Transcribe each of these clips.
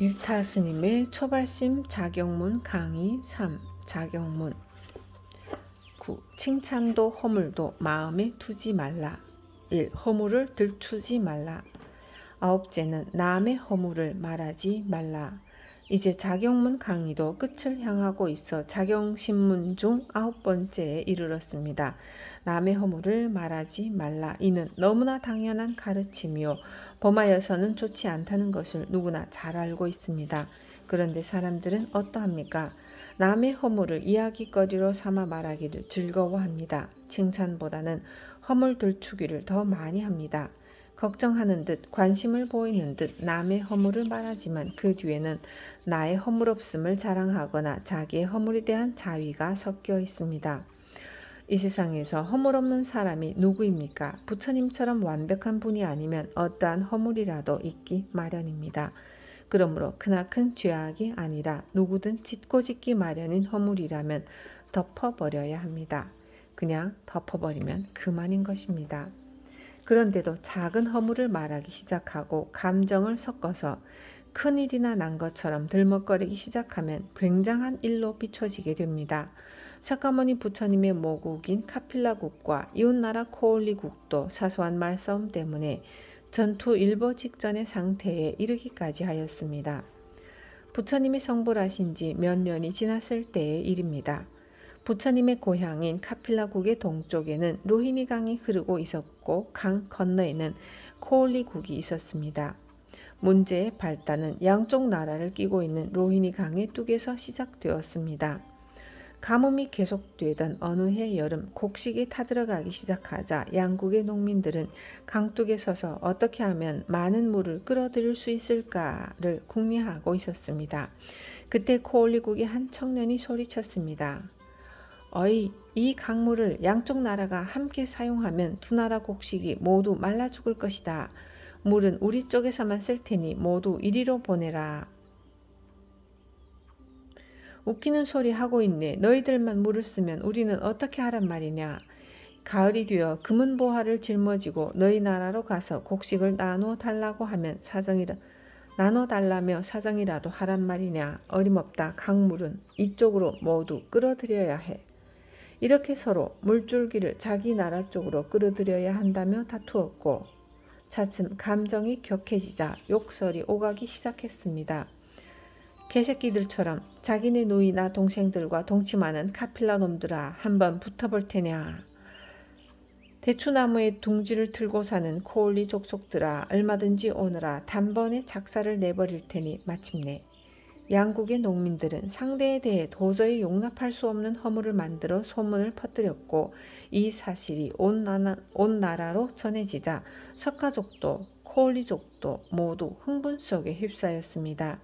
일타 스님의 초발심 자경문 강의 3. 자경문 9. 칭찬도 허물도 마음에 두지 말라. 1. 허물을 들추지 말라. 아홉째는 남의 허물을 말하지 말라. 이제 자경문 강의도 끝을 향하고 있어 자경신문 중 9번째에 이르렀습니다. 남의 허물을 말하지 말라. 이는 너무나 당연한 가르침이요 범하여서는 좋지 않다는 것을 누구나 잘 알고 있습니다. 그런데 사람들은 어떠합니까? 남의 허물을 이야기거리로 삼아 말하기를 즐거워합니다. 칭찬보다는 허물 들추기를 더 많이 합니다. 걱정하는 듯 관심을 보이는 듯 남의 허물을 말하지만 그 뒤에는 나의 허물 없음을 자랑하거나 자기의 허물에 대한 자위가 섞여 있습니다. 이 세상에서 허물 없는 사람이 누구입니까? 부처님처럼 완벽한 분이 아니면 어떠한 허물이라도 있기 마련입니다. 그러므로 크나큰 죄악이 아니라 누구든 짓고 짓기 마련인 허물이라면 덮어버려야 합니다. 그냥 덮어버리면 그만인 것입니다. 그런데도 작은 허물을 말하기 시작하고 감정을 섞어서 큰일이나 난 것처럼 들먹거리기 시작하면 굉장한 일로 비춰지게 됩니다. 샤카모니 부처님의 모국인 카필라국과 이웃나라 코올리국도 사소한 말싸움 때문에 전투 일보 직전의 상태에 이르기까지 하였습니다. 부처님이 성불하신 지 몇 년이 지났을 때의 일입니다. 부처님의 고향인 카필라국의 동쪽에는 로히니 강이 흐르고 있었고 강 건너에는 코올리국이 있었습니다. 문제의 발단은 양쪽 나라를 끼고 있는 로히니 강의 뚝에서 시작되었습니다. 가뭄이 계속되던 어느 해 여름 곡식이 타들어가기 시작하자 양국의 농민들은 강둑에 서서 어떻게 하면 많은 물을 끌어들일 수 있을까를 궁리하고 있었습니다. 그때 코올리국의 한 청년이 소리쳤습니다. 어이, 이 강물을 양쪽 나라가 함께 사용하면 두 나라 곡식이 모두 말라 죽을 것이다. 물은 우리 쪽에서만 쓸 테니 모두 이리로 보내라. 웃기는 소리 하고 있네. 너희들만 물을 쓰면 우리는 어떻게 하란 말이냐. 가을이 되어 금은보화를 짊어지고 너희 나라로 가서 곡식을 나눠달라고 하면 나눠달라며 사정이라도 하란 말이냐. 어림없다. 강물은 이쪽으로 모두 끌어들여야 해. 이렇게 서로 물줄기를 자기 나라 쪽으로 끌어들여야 한다며 다투었고 차츰 감정이 격해지자 욕설이 오가기 시작했습니다. 개새끼들처럼 자기네 누이나 동생들과 동침하는 카필라 놈들아 한번 붙어볼 테냐. 대추나무에 둥지를 틀고 사는 코올리 족속들아 얼마든지 오너라. 단번에 작사를 내버릴 테니 마침내 양국의 농민들은 상대에 대해 도저히 용납할 수 없는 허물을 만들어 소문을 퍼뜨렸고 이 사실이 온 나라로 전해지자 석가족도 코올리족도 모두 흥분 속에 휩싸였습니다.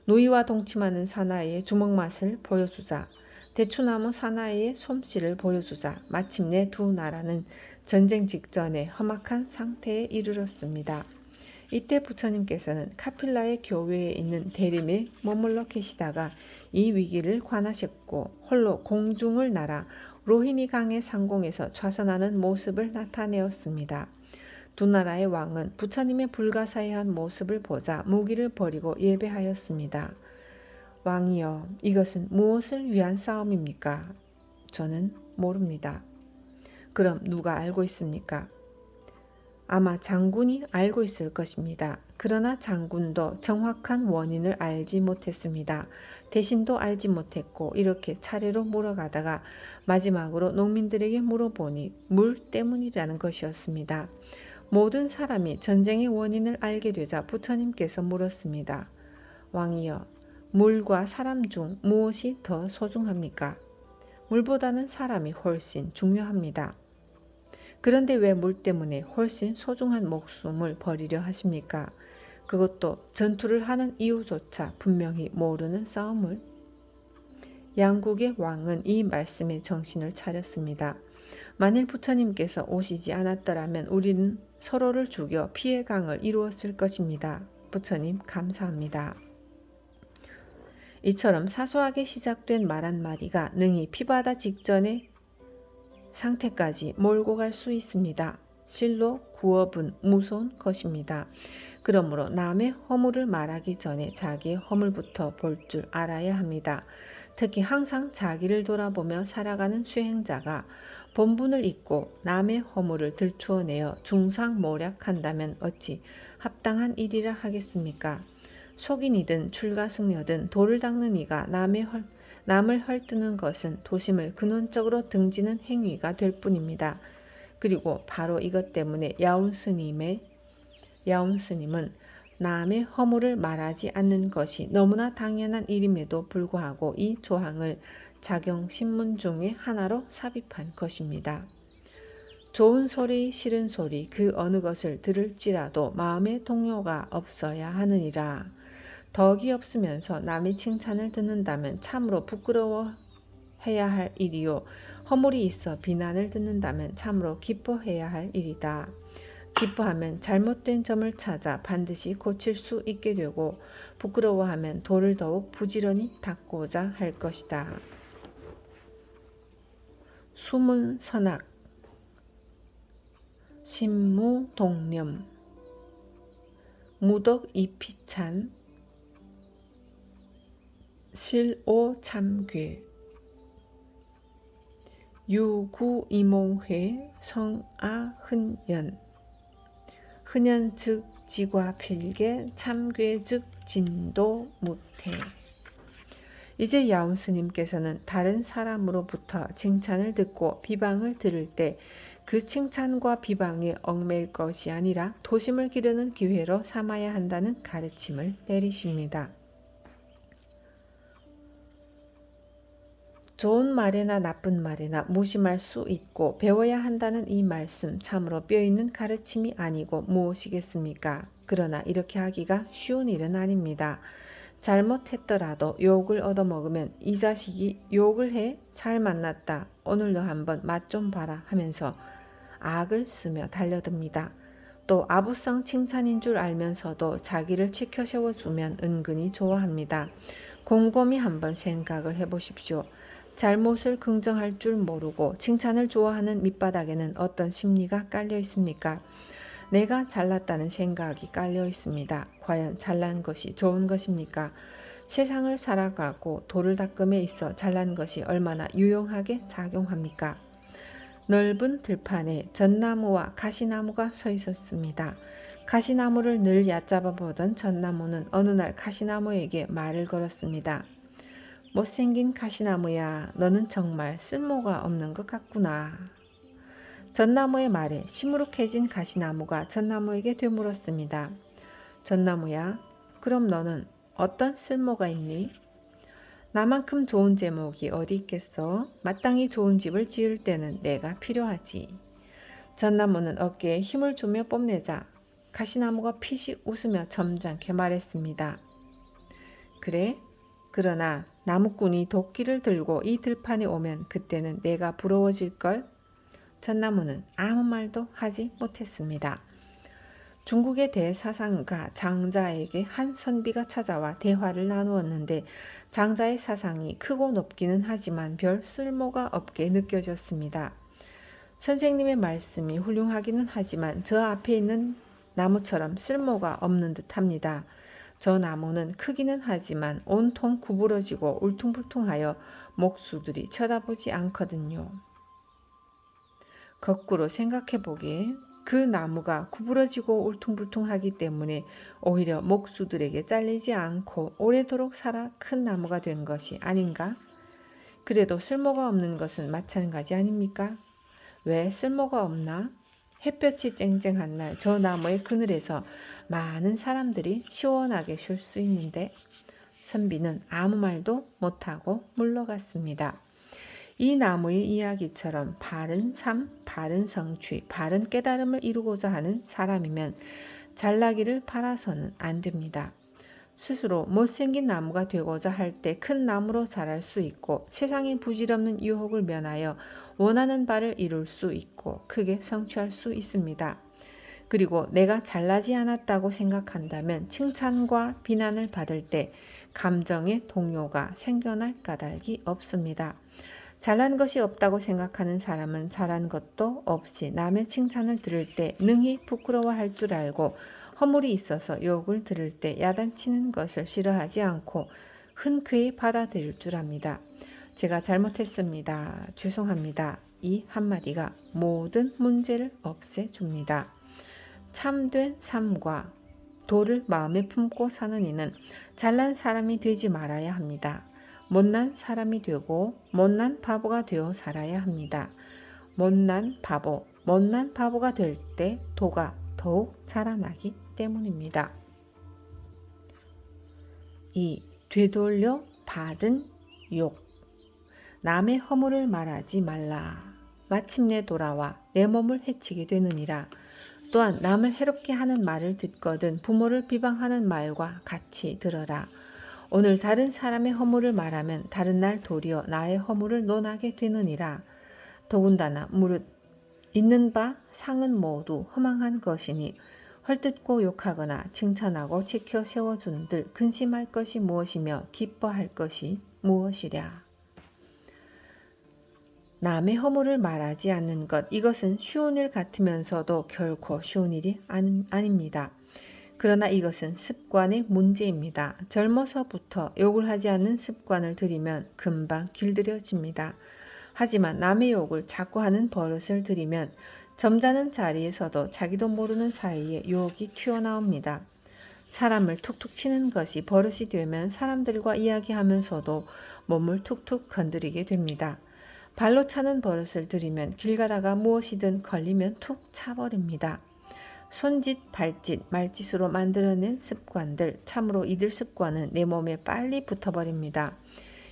누이와 동침하는 사나이의 주먹맛을 보여주자 대추나무 사나이의 솜씨를 보여주자 마침내 두 나라는 전쟁 직전에 험악한 상태에 이르렀습니다. 이때 부처님께서는 카필라의 교회에 있는 대림에 머물러 계시다가 이 위기를 관하셨고 홀로 공중을 날아 로히니 강의 상공에서 좌선하는 모습을 나타내었습니다. 두 나라의 왕은 부처님의 불가사의한 모습을 보자 무기를 버리고 예배하였습니다. 왕이여, 이것은 무엇을 위한 싸움입니까? 저는 모릅니다. 그럼 누가 알고 있습니까? 아마 장군이 알고 있을 것입니다. 그러나 장군도 정확한 원인을 알지 못했습니다. 대신도 알지 못했고 이렇게 차례로 물어가다가 마지막으로 농민들에게 물어보니 물 때문이라는 것이었습니다. 모든 사람이 전쟁의 원인을 알게 되자 부처님께서 물었습니다. 왕이여, 물과 사람 중 무엇이 더 소중합니까? 물보다는 사람이 훨씬 중요합니다. 그런데 왜 물 때문에 훨씬 소중한 목숨을 버리려 하십니까? 그것도 전투를 하는 이유조차 분명히 모르는 싸움을? 양국의 왕은 이 말씀에 정신을 차렸습니다. 만일 부처님께서 오시지 않았더라면 우리는 서로를 죽여 피해강을 이루었을 것입니다. 부처님 감사합니다. 이처럼 사소하게 시작된 말 한마디가 능히 피바다 직전의 상태까지 몰고 갈 수 있습니다. 실로 구업은 무서운 것입니다. 그러므로 남의 허물을 말하기 전에 자기의 허물부터 볼 줄 알아야 합니다. 특히 항상 자기를 돌아보며 살아가는 수행자가 본분을 잊고 남의 허물을 들추어내어 중상모략한다면 어찌 합당한 일이라 하겠습니까? 속인이든 출가승려든 돌을 닦는 이가 남을 헐뜯는 것은 도심을 근원적으로 등지는 행위가 될 뿐입니다. 그리고 바로 이것 때문에 야운 스님은 남의 허물을 말하지 않는 것이 너무나 당연한 일임에도 불구하고 이 조항을 자경신문 중에 하나로 삽입한 것입니다. 좋은 소리, 싫은 소리 그 어느 것을 들을지라도 마음의 동요가 없어야 하느니라. 덕이 없으면서 남의 칭찬을 듣는다면 참으로 부끄러워해야 할 일이요. 허물이 있어 비난을 듣는다면 참으로 기뻐해야 할 일이다. 기뻐하면 잘못된 점을 찾아 반드시 고칠 수 있게 되고 부끄러워하면 돌을 더욱 부지런히 닦고자 할 것이다. 수문선악 신무동념 무덕이피찬 실오참괴 유구이몽회 성아흔연 흔연 즉 지과필계 참괴 즉 진도무태. 이제 야운 스님께서는 다른 사람으로부터 칭찬을 듣고 비방을 들을 때 그 칭찬과 비방에 얽매일 것이 아니라 도심을 기르는 기회로 삼아야 한다는 가르침을 내리십니다. 좋은 말에나 나쁜 말에나 무심할 수 있고 배워야 한다는 이 말씀 참으로 뼈있는 가르침이 아니고 무엇이겠습니까? 그러나 이렇게 하기가 쉬운 일은 아닙니다. 잘못했더라도 욕을 얻어먹으면 이 자식이 욕을 해? 잘 만났다. 오늘도 한번 맛 좀 봐라 하면서 악을 쓰며 달려듭니다. 또 아부성 칭찬인 줄 알면서도 자기를 치켜 세워주면 은근히 좋아합니다. 곰곰이 한번 생각을 해보십시오. 잘못을 긍정할 줄 모르고 칭찬을 좋아하는 밑바닥에는 어떤 심리가 깔려 있습니까? 내가 잘났다는 생각이 깔려 있습니다. 과연 잘난 것이 좋은 것입니까? 세상을 살아가고 돌을 닦음에 있어 잘난 것이 얼마나 유용하게 작용합니까? 넓은 들판에 전나무와 가시나무가 서 있었습니다. 가시나무를 늘 얕잡아 보던 전나무는 어느 날 가시나무에게 말을 걸었습니다. 못생긴 가시나무야, 너는 정말 쓸모가 없는 것 같구나. 전나무의 말에 시무룩해진 가시나무가 전나무에게 되물었습니다. 전나무야, 그럼 너는 어떤 쓸모가 있니? 나만큼 좋은 제목이 어디 있겠어? 마땅히 좋은 집을 지을 때는 내가 필요하지. 전나무는 어깨에 힘을 주며 뽐내자 가시나무가 피식 웃으며 점잖게 말했습니다. 그래? 그러나 나무꾼이 도끼를 들고 이 들판에 오면 그때는 내가 부러워질걸? 전나무는 아무 말도 하지 못했습니다. 중국의 대사상가 장자에게 한 선비가 찾아와 대화를 나누었는데 장자의 사상이 크고 높기는 하지만 별 쓸모가 없게 느껴졌습니다. 선생님의 말씀이 훌륭하기는 하지만 저 앞에 있는 나무처럼 쓸모가 없는 듯합니다. 저 나무는 크기는 하지만 온통 구부러지고 울퉁불퉁하여 목수들이 쳐다보지 않거든요. 거꾸로 생각해보기에 그 나무가 구부러지고 울퉁불퉁하기 때문에 오히려 목수들에게 잘리지 않고 오래도록 살아 큰 나무가 된 것이 아닌가? 그래도 쓸모가 없는 것은 마찬가지 아닙니까? 왜 쓸모가 없나? 햇볕이 쨍쨍한 날 저 나무의 그늘에서 많은 사람들이 시원하게 쉴 수 있는데 선비는 아무 말도 못하고 물러갔습니다. 이 나무의 이야기처럼 바른 삶, 바른 성취, 바른 깨달음을 이루고자 하는 사람이면 잘나기를 바라서는 안 됩니다. 스스로 못생긴 나무가 되고자 할 때 큰 나무로 자랄 수 있고 세상의 부질없는 유혹을 면하여 원하는 바를 이룰 수 있고 크게 성취할 수 있습니다. 그리고 내가 잘나지 않았다고 생각한다면 칭찬과 비난을 받을 때 감정의 동요가 생겨날 까닭이 없습니다. 잘난 것이 없다고 생각하는 사람은 잘한 것도 없이 남의 칭찬을 들을 때 능히 부끄러워할 줄 알고 허물이 있어서 욕을 들을 때 야단치는 것을 싫어하지 않고 흔쾌히 받아들일 줄 압니다. 제가 잘못했습니다. 죄송합니다. 이 한마디가 모든 문제를 없애줍니다. 참된 삶과 도를 마음에 품고 사는 이는 잘난 사람이 되지 말아야 합니다. 못난 사람이 되고 못난 바보가 되어 살아야 합니다. 못난 바보가 될 때 도가 더욱 자라나기 때문입니다. 2. 되돌려 받은 욕. 남의 허물을 말하지 말라. 마침내 돌아와 내 몸을 해치게 되느니라. 또한 남을 해롭게 하는 말을 듣거든 부모를 비방하는 말과 같이 들어라. 오늘 다른 사람의 허물을 말하면 다른 날 도리어 나의 허물을 논하게 되느니라. 더군다나 무릇 있는 바 상은 모두 허망한 것이니 헐뜯고 욕하거나 칭찬하고 지켜 세워준들 근심할 것이 무엇이며 기뻐할 것이 무엇이랴. 남의 허물을 말하지 않는 것, 이것은 쉬운 일 같으면서도 결코 쉬운 일이 아닙니다. 그러나 이것은 습관의 문제입니다. 젊어서부터 욕을 하지 않는 습관을 들이면 금방 길들여집니다. 하지만 남의 욕을 자꾸 하는 버릇을 들이면 점잖은 자리에서도 자기도 모르는 사이에 욕이 튀어나옵니다. 사람을 툭툭 치는 것이 버릇이 되면 사람들과 이야기하면서도 몸을 툭툭 건드리게 됩니다. 발로 차는 버릇을 들이면 길 가다가 무엇이든 걸리면 툭 차버립니다. 손짓, 발짓, 말짓으로 만들어낸 습관들, 참으로 이들 습관은 내 몸에 빨리 붙어버립니다.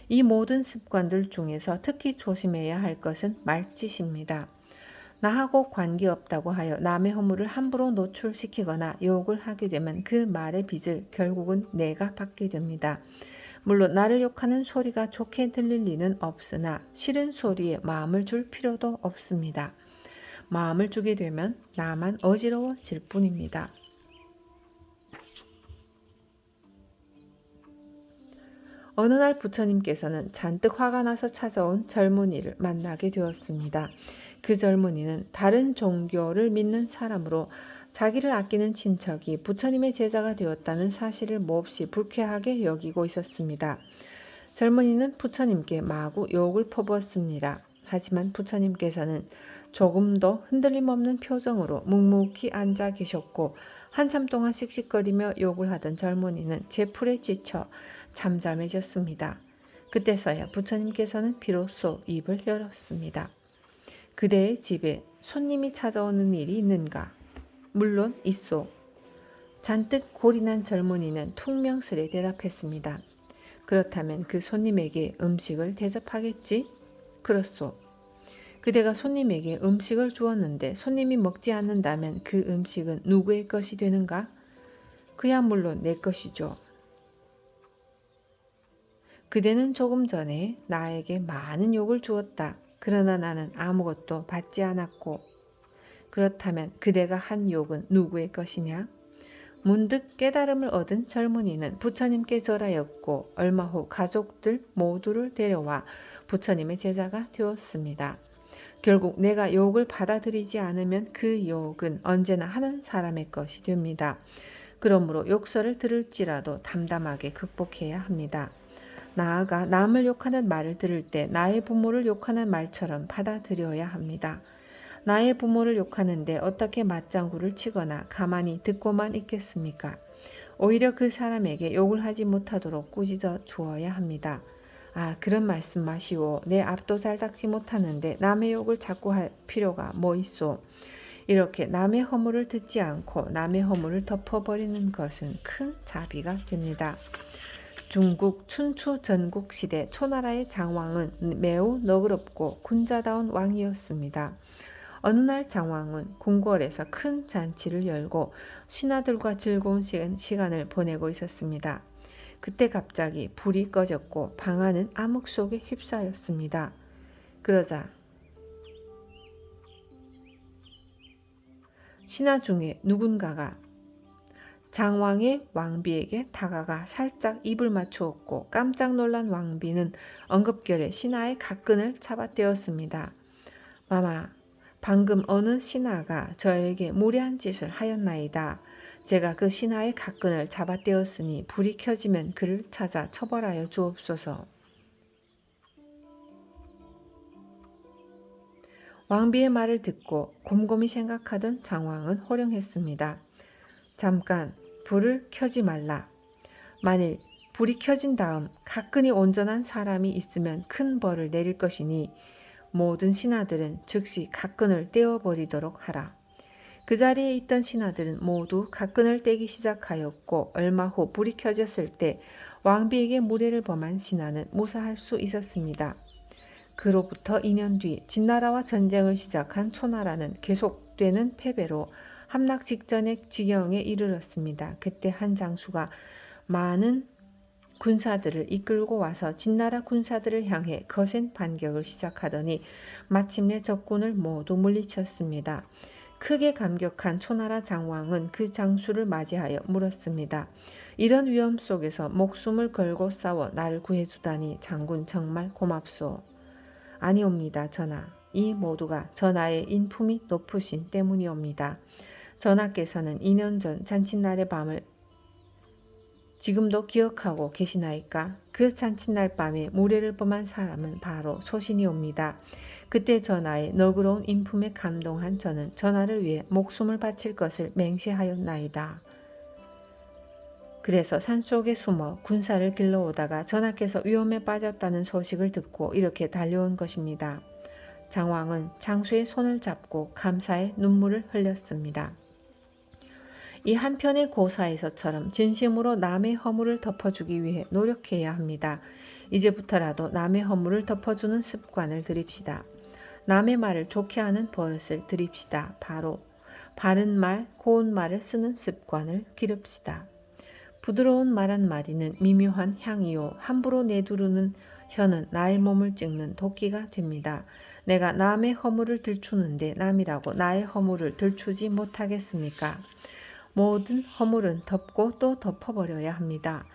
이 모든 습관들 중에서 특히 조심해야 할 것은 말짓입니다. 나하고 관계없다고 하여 남의 허물을 함부로 노출시키거나 욕을 하게 되면 그 말의 빚을 결국은 내가 받게 됩니다. 물론 나를 욕하는 소리가 좋게 들릴 리는 없으나 싫은 소리에 마음을 줄 필요도 없습니다. 마음을 주게 되면 나만 어지러워질 뿐입니다. 어느 날 부처님께서는 잔뜩 화가 나서 찾아온 젊은이를 만나게 되었습니다. 그 젊은이는 다른 종교를 믿는 사람으로 자기를 아끼는 친척이 부처님의 제자가 되었다는 사실을 몹시 불쾌하게 여기고 있었습니다. 젊은이는 부처님께 마구 욕을 퍼부었습니다. 하지만 부처님께서는 조금도 흔들림 없는 표정으로 묵묵히 앉아 계셨고 한참 동안 씩씩거리며 욕을 하던 젊은이는 제풀에 지쳐 잠잠해졌습니다. 그때서야 부처님께서는 비로소 입을 열었습니다. 그대의 집에 손님이 찾아오는 일이 있는가? 물론 있소. 잔뜩 골이 난 젊은이는 퉁명스레 대답했습니다. 그렇다면 그 손님에게 음식을 대접하겠지? 그렇소. 그대가 손님에게 음식을 주었는데 손님이 먹지 않는다면 그 음식은 누구의 것이 되는가? 그야 물론 내 것이죠. 그대는 조금 전에 나에게 많은 욕을 주었다. 그러나 나는 아무것도 받지 않았고. 그렇다면 그대가 한 욕은 누구의 것이냐? 문득 깨달음을 얻은 젊은이는 부처님께 절하였고 얼마 후 가족들 모두를 데려와 부처님의 제자가 되었습니다. 결국 내가 욕을 받아들이지 않으면 그 욕은 언제나 하는 사람의 것이 됩니다. 그러므로 욕설을 들을지라도 담담하게 극복해야 합니다. 나아가 남을 욕하는 말을 들을 때 나의 부모를 욕하는 말처럼 받아들여야 합니다. 나의 부모를 욕하는데 어떻게 맞장구를 치거나 가만히 듣고만 있겠습니까? 오히려 그 사람에게 욕을 하지 못하도록 꾸짖어 주어야 합니다. 아, 그런 말씀 마시오. 내 앞도 잘 닦지 못하는데 남의 욕을 자꾸 할 필요가 뭐 있소. 이렇게 남의 허물을 듣지 않고 남의 허물을 덮어버리는 것은 큰 자비가 됩니다. 중국 춘추 전국 시대 초나라의 장왕은 매우 너그럽고 군자다운 왕이었습니다. 어느 날 장왕은 궁궐에서 큰 잔치를 열고 신하들과 즐거운 시간을 보내고 있었습니다. 그때 갑자기 불이 꺼졌고 방 안은 암흑 속에 휩싸였습니다. 그러자 신하 중에 누군가가 장왕의 왕비에게 다가가 살짝 입을 맞추었고 깜짝 놀란 왕비는 엉겁결에 신하의 가끈을 잡아떼었습니다. 마마, 방금 어느 신하가 저에게 무례한 짓을 하였나이다. 제가 그 신하의 가끈을 잡아떼었으니 불이 켜지면 그를 찾아 처벌하여 주옵소서. 왕비의 말을 듣고 곰곰이 생각하던 장왕은 호령했습니다. 잠깐 불을 켜지 말라. 만일 불이 켜진 다음 가끈이 온전한 사람이 있으면 큰 벌을 내릴 것이니 모든 신하들은 즉시 가끈을 떼어버리도록 하라. 그 자리에 있던 신하들은 모두 가끈을 떼기 시작하였고 얼마 후 불이 켜졌을 때 왕비에게 무례를 범한 신하는 무사할 수 있었습니다. 그로부터 2년 뒤 진나라와 전쟁을 시작한 초나라는 계속되는 패배로 함락 직전의 지경에 이르렀습니다. 그때 한 장수가 많은 군사들을 이끌고 와서 진나라 군사들을 향해 거센 반격을 시작하더니 마침내 적군을 모두 물리쳤습니다. 크게 감격한 초나라 장왕은 그 장수를 맞이하여 물었습니다. 이런 위험 속에서 목숨을 걸고 싸워 나를 구해주다니 장군 정말 고맙소. 아니옵니다, 전하. 이 모두가 전하의 인품이 높으신 때문이옵니다. 전하께서는 2년 전 잔칫날의 밤을 지금도 기억하고 계시나이까? 그 잔칫날 밤에 무례를 범한 사람은 바로 소신이옵니다. 그때 전하의 너그러운 인품에 감동한 저는 전하를 위해 목숨을 바칠 것을 맹세하였나이다. 그래서 산속에 숨어 군사를 길러오다가 전하께서 위험에 빠졌다는 소식을 듣고 이렇게 달려온 것입니다. 장왕은 장수의 손을 잡고 감사의 눈물을 흘렸습니다. 이 한편의 고사에서처럼 진심으로 남의 허물을 덮어주기 위해 노력해야 합니다. 이제부터라도 남의 허물을 덮어주는 습관을 들입시다. 남의 말을 좋게 하는 버릇을 들입시다. 바로 바른 말, 고운 말을 쓰는 습관을 기릅시다. 부드러운 말 한마디는 미묘한 향이요. 함부로 내두르는 혀는 나의 몸을 찍는 도끼가 됩니다. 내가 남의 허물을 들추는데 남이라고 나의 허물을 들추지 못하겠습니까? 모든 허물은 덮고 또 덮어버려야 합니다.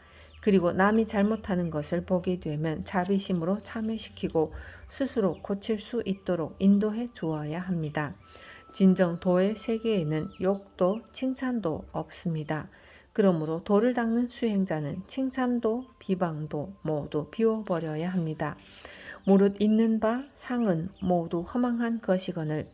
그리고 남이 잘못하는 것을 보게 되면 자비심으로 참여시키고 스스로 고칠 수 있도록 인도해 주어야 합니다. 진정 도의 세계에는 욕도 칭찬도 없습니다. 그러므로 도를 닦는 수행자는 칭찬도 비방도 모두 비워버려야 합니다. 무릇 있는 바 상은 모두 허망한 것이거늘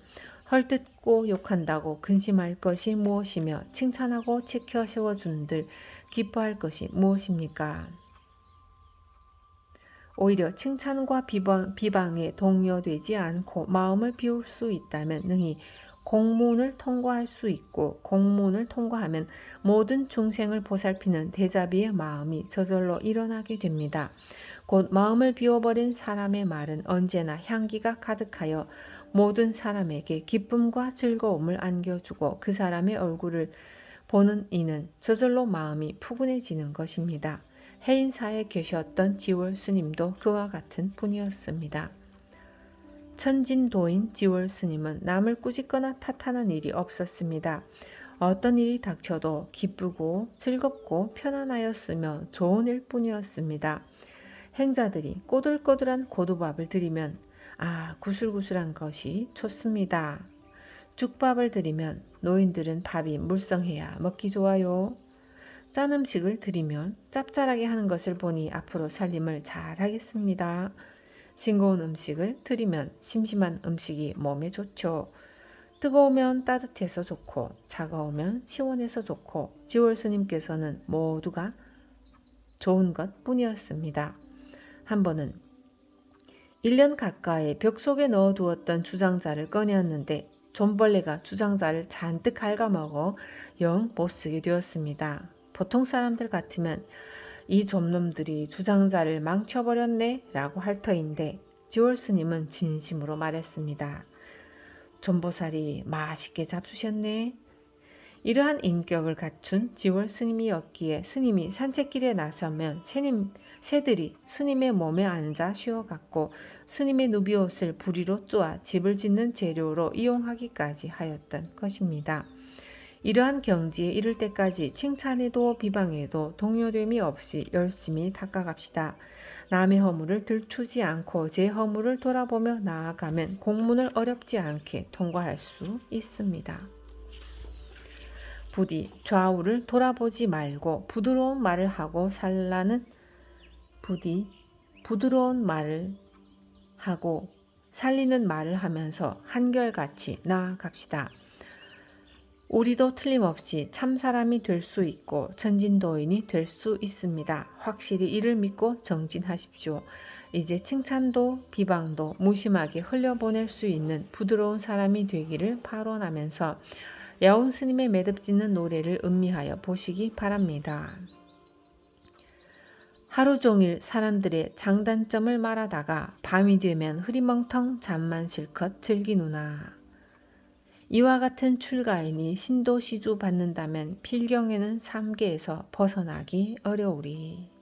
헐뜯고 욕한다고 근심할 것이 무엇이며 칭찬하고 지켜 세워준들 기뻐할 것이 무엇입니까? 오히려 칭찬과 비방에 동요되지 않고 마음을 비울 수 있다면 능히 공문을 통과할 수 있고 공문을 통과하면 모든 중생을 보살피는 대자비의 마음이 저절로 일어나게 됩니다. 곧 마음을 비워버린 사람의 말은 언제나 향기가 가득하여 모든 사람에게 기쁨과 즐거움을 안겨주고 그 사람의 얼굴을 보는 이는 저절로 마음이 푸근해지는 것입니다. 해인사에 계셨던 지월 스님도 그와 같은 분이었습니다. 천진도인 지월 스님은 남을 꾸짖거나 탓하는 일이 없었습니다. 어떤 일이 닥쳐도 기쁘고 즐겁고 편안하였으며 좋은 일뿐이었습니다. 행자들이 꼬들꼬들한 고두밥을 드리면 구슬구슬한 것이 좋습니다. 죽밥을 드리면 노인들은 밥이 물성해야 먹기 좋아요. 짠 음식을 드리면 짭짤하게 하는 것을 보니 앞으로 살림을 잘 하겠습니다. 싱거운 음식을 드리면 심심한 음식이 몸에 좋죠. 뜨거우면 따뜻해서 좋고 차가우면 시원해서 좋고 지월 스님께서는 모두가 좋은 것 뿐이었습니다. 한 번은 1년 가까이 벽 속에 넣어두었던 주장자를 꺼내었는데 존벌레가 주장자를 잔뜩 갉아먹어 영 못쓰게 되었습니다. 보통 사람들 같으면 이 좀놈들이 주장자를 망쳐버렸네 라고 할 터인데 지월 스님은 진심으로 말했습니다. 존보살이 맛있게 잡수셨네. 이러한 인격을 갖춘 지월 스님이었기에 스님이 산책길에 나서면 새들이 스님의 몸에 앉아 쉬어갔고 스님의 누비옷을 부리로 쪼아 집을 짓는 재료로 이용하기까지 하였던 것입니다. 이러한 경지에 이를 때까지 칭찬에도 비방에도 동요됨이 없이 열심히 닦아갑시다. 남의 허물을 들추지 않고 제 허물을 돌아보며 나아가면 공문을 어렵지 않게 통과할 수 있습니다. 부디 좌우를 돌아보지 말고 부드러운 말을 하고 살라는 부디 부드러운 말을 하고 살리는 말을 하면서 한결같이 나아갑시다. 우리도 틀림없이 참사람이 될 수 있고 천진도인이 될 수 있습니다. 확실히 이를 믿고 정진하십시오. 이제 칭찬도 비방도 무심하게 흘려보낼 수 있는 부드러운 사람이 되기를 발언하면서 야온 스님의 매듭짓는 노래를 음미하여 보시기 바랍니다. 하루 종일 사람들의 장단점을 말하다가 밤이 되면 흐리멍텅 잠만 실컷 즐기누나. 이와 같은 출가인이 신도시주 받는다면 필경에는 삼계에서 벗어나기 어려우리.